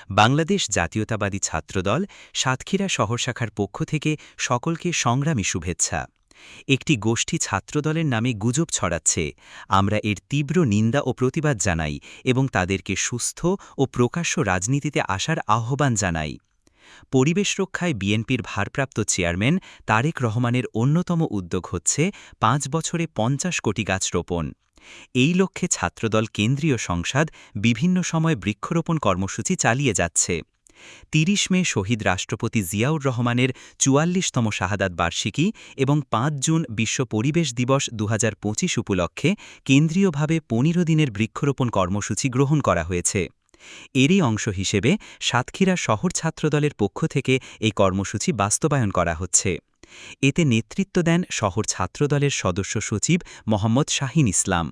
বাংলাদেশ জাতীয়তাবাদী ছাত্রদল সাতক্ষীরা শহর শাখার পক্ষ থেকে সকলকে সংগ্রামী শুভেচ্ছা। একটি গোষ্ঠী ছাত্রদলের নামে গুজব ছড়াচ্ছে, আমরা এর তীব্র নিন্দা ও প্রতিবাদ জানাই এবং তাদেরকে সুস্থ ও প্রকাশ্য রাজনীতিতে আসার আহ্বান জানাই। পরিবেশ রক্ষায় বিএনপির ভারপ্রাপ্ত চেয়ারম্যান তারেক রহমানের অন্যতম উদ্যোগ হচ্ছে ৫ বছরে ৫০ কোটি গাছ রোপণ। এই লক্ষ্যে ছাত্রদল কেন্দ্রীয় সংসদ বিভিন্ন সময় বৃক্ষরোপণ কর্মসূচি চালিয়ে যাচ্ছে। ৩০ মে শহীদ রাষ্ট্রপতি জিয়াউর রহমানের ৪৪তম শাহাদাত বার্ষিকী এবং ৫ জুন বিশ্ব পরিবেশ দিবস ২০২৫ উপলক্ষে কেন্দ্রীয়ভাবে ১৫ দিনের বৃক্ষরোপণ কর্মসূচি গ্রহণ করা হয়েছে। এরই অংশ হিসেবে সাতক্ষীরা শহর ছাত্রদলের পক্ষ থেকে এই কর্মসূচি বাস্তবায়ন করা হচ্ছে। এতে নেতৃত্ব দেন শহর ছাত্রদলের সদস্য সচিব মোহাম্মদ শাহিন ইসলাম।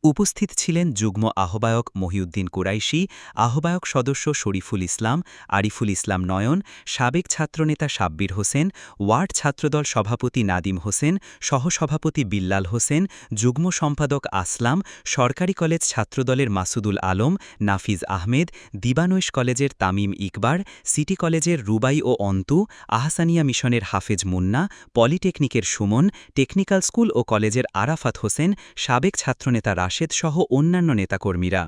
উপস্থিত ছিলেন যুগ্ম আহ্বায়ক মহিউদ্দিন কুরাইশি, আহ্বায়ক সদস্য শরীফুল ইসলাম, আরিফুল ইসলাম নয়ন, সাবেক ছাত্রনেতা সাব্বির হোসেন, ওয়ার্ড ছাত্রদল সভাপতি নাদিম হোসেন, সহসভাপতি বিল্লাল হোসেন, যুগ্ম সম্পাদক আসলাম, সরকারি কলেজ ছাত্রদলের মাসুদুল আলম, নাফিজ আহমেদ, দিবানৈশ কলেজের তামিম ইকবার, সিটি কলেজের রুবাই ও অন্তু, আহসানিয়া মিশনের হাফেজ মুন্না, পলিটেকনিকের সুমন, টেকনিক্যাল স্কুল ও কলেজের আরাফাত হোসেন, সাবেক ছাত্রনেতা রাশেদ সহ অন্যান্য নেতাকর্মীরা।